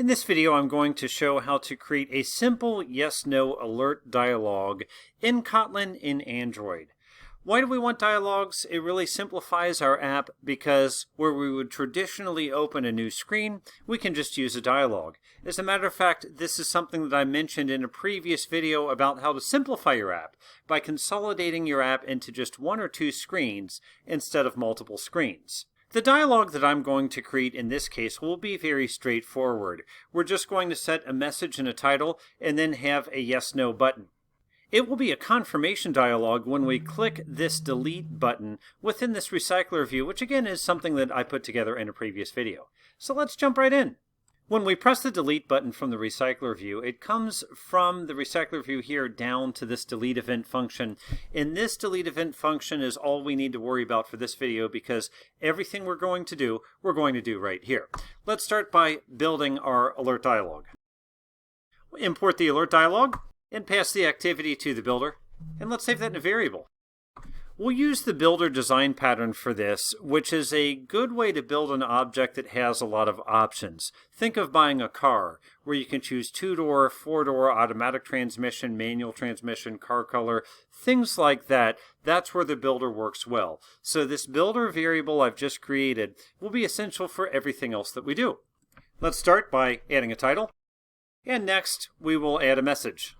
In this video, I'm going to show how to create a simple yes-no alert dialog in Kotlin in Android. Why do we want dialogs? It really simplifies our app because where we would traditionally open a new screen, we can just use a dialog. As a matter of fact, this is something that I mentioned in a previous video about how to simplify your app by consolidating your app into just one or two screens instead of multiple screens. The dialog that I'm going to create in this case will be very straightforward. We're just going to set a message and a title and then have a yes-no button. It will be a confirmation dialog when we click this delete button within this recycler view, which again is something that I put together in a previous video. So let's jump right in. When we press the delete button from the recycler view, it comes from the recycler view here down to this delete event function. And this delete event function is all we need to worry about for this video because everything we're going to do right here. Let's start by building our alert dialog. We'll import the alert dialog and pass the activity to the builder. And let's save that in a variable. We'll use the builder design pattern for this, which is a good way to build an object that has a lot of options. Think of buying a car, where you can choose 2-door, 4-door, automatic transmission, manual transmission, car color, things like that. That's where the builder works well. So this builder variable I've just created will be essential for everything else that we do. Let's start by adding a title, and next we will add a message.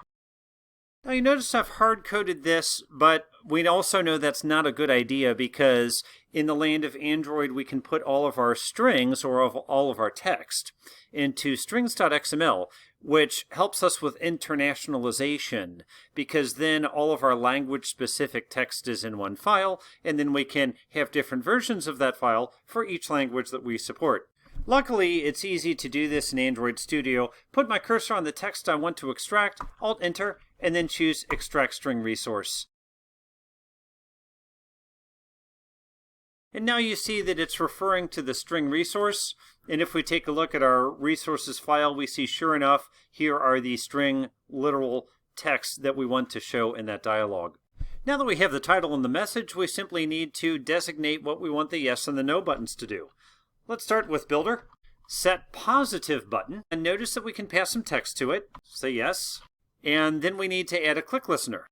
Now you notice I've hard-coded this, but we also know that's not a good idea because in the land of Android we can put all of our strings or all of our text into strings.xml, which helps us with internationalization because then all of our language-specific text is in one file, and then we can have different versions of that file for each language that we support. Luckily, it's easy to do this in Android Studio. Put my cursor on the text I want to extract, Alt-Enter, and then choose Extract String Resource. And now you see that it's referring to the string resource. And if we take a look at our resources file, we see sure enough, here are the string literal texts that we want to show in that dialog. Now that we have the title and the message, we simply need to designate what we want the yes and the no buttons to do. Let's start with builder, set positive button, and notice that we can pass some text to it. Say yes. And then we need to add a click listener.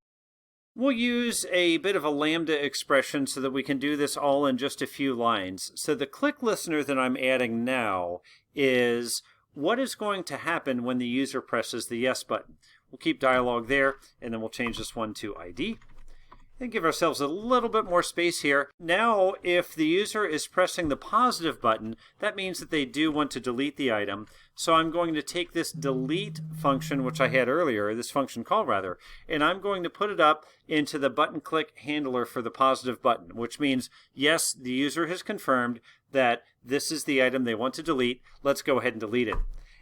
We'll use a bit of a lambda expression so that we can do this all in just a few lines. So the click listener that I'm adding now is what is going to happen when the user presses the yes button. We'll keep dialog there, and then we'll change this one to ID. And give ourselves a little bit more space here. Now, if the user is pressing the positive button, that means that they do want to delete the item. So I'm going to take this delete function, which I had earlier, this function call rather, and I'm going to put it up into the button click handler for the positive button, which means, yes, the user has confirmed that this is the item they want to delete. Let's go ahead and delete it.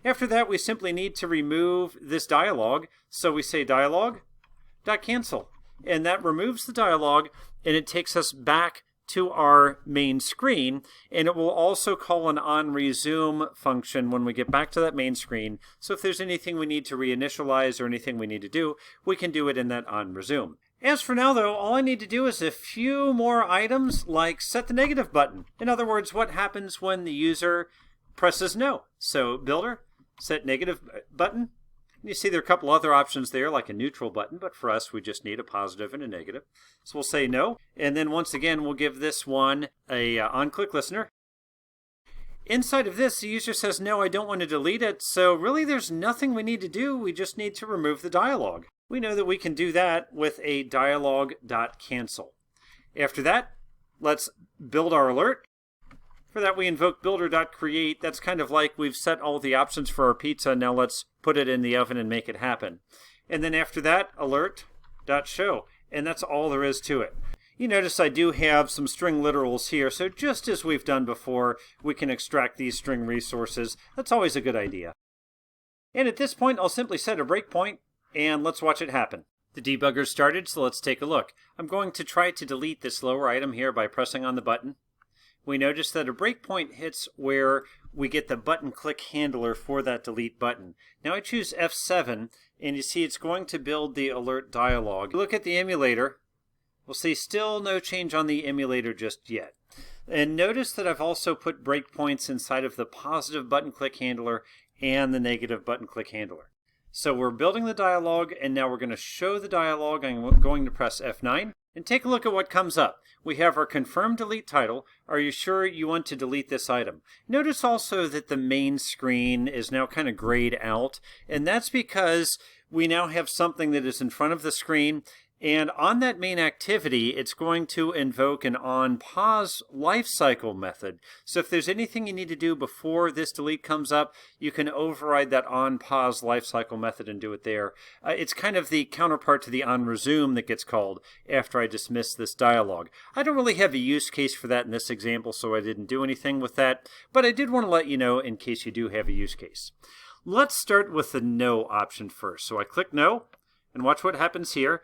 After that, we simply need to remove this dialog. So we say dialog.cancel. And that removes the dialog, and it takes us back to our main screen, and it will also call an onResume function when we get back to that main screen. So if there's anything we need to reinitialize or anything we need to do, we can do it in that onResume. As for now, though, all I need to do is a few more items like set the negative button. In other words, what happens when the user presses no. So builder, set negative button. You see there are a couple other options there, like a neutral button, but for us, we just need a positive and a negative. So we'll say no, and then once again, we'll give this one a on-click listener. Inside of this, the user says, no, I don't want to delete it, so really there's nothing we need to do. We just need to remove the dialog. We know that we can do that with a dialog.cancel. After that, let's build our alert. For that, we invoke builder.create. That's kind of like we've set all the options for our pizza. Now let's put it in the oven and make it happen. And then after that, alert.show. And that's all there is to it. You notice I do have some string literals here. So just as we've done before, we can extract these string resources. That's always a good idea. And at this point, I'll simply set a breakpoint, and let's watch it happen. The debugger started, so let's take a look. I'm going to try to delete this lower item here by pressing on the button. We notice that a breakpoint hits where we get the button click handler for that delete button. Now I choose F7, and you see it's going to build the alert dialog. Look at the emulator. We'll see still no change on the emulator just yet. And notice that I've also put breakpoints inside of the positive button click handler and the negative button click handler. So we're building the dialog, and now we're going to show the dialog. I'm going to press F9 and take a look at what comes up. We have our confirm delete title. Are you sure you want to delete this item? Notice also that the main screen is now kind of grayed out, and that's because we now have something that is in front of the screen. And on that main activity, it's going to invoke an onPause lifecycle method. So if there's anything you need to do before this delete comes up, you can override that onPause lifecycle method and do it there. It's kind of the counterpart to the onResume that gets called after I dismiss this dialog. I don't really have a use case for that in this example, so I didn't do anything with that, but I did want to let you know in case you do have a use case. Let's start with the no option first. So I click no, and watch what happens here.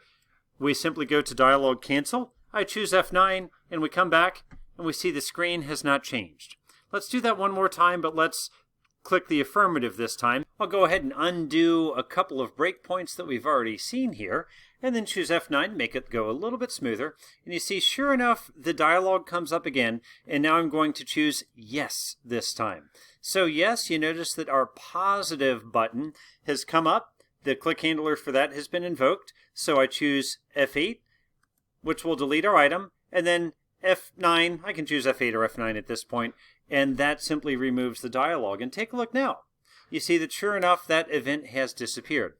We simply go to dialog.cancel, I choose F9, and we come back, and we see the screen has not changed. Let's do that one more time, but let's click the affirmative this time. I'll go ahead and undo a couple of breakpoints that we've already seen here, and then choose F9 to make it go a little bit smoother. And you see, sure enough, the dialog comes up again, and now I'm going to choose yes this time. So yes, you notice that our positive button has come up. The click handler for that has been invoked, so I choose F8, which will delete our item, and then F9, I can choose F8 or F9 at this point, and that simply removes the dialog. And take a look now. You see that sure enough, that event has disappeared.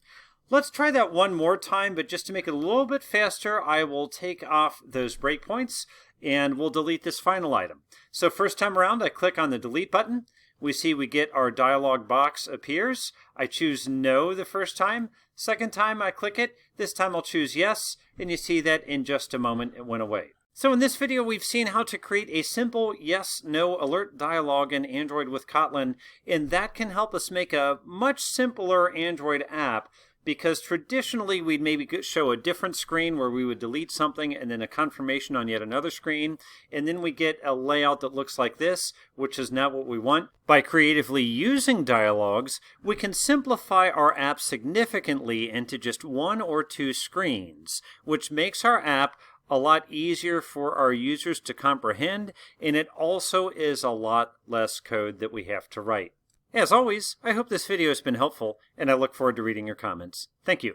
Let's try that one more time, but just to make it a little bit faster, I will take off those breakpoints, and we'll delete this final item. So first time around, I click on the delete button. We see we get our dialog box appears. I choose no the first time. Second time I click it. This time I'll choose yes, and you see that in just a moment it went away. So in this video we've seen how to create a simple yes-no alert dialog in Android with Kotlin, and that can help us make a much simpler Android app, because traditionally we'd maybe show a different screen where we would delete something and then a confirmation on yet another screen, and then we get a layout that looks like this, which is not what we want. By creatively using dialogs, we can simplify our app significantly into just one or two screens, which makes our app a lot easier for our users to comprehend, and it also is a lot less code that we have to write. As always, I hope this video has been helpful, and I look forward to reading your comments. Thank you.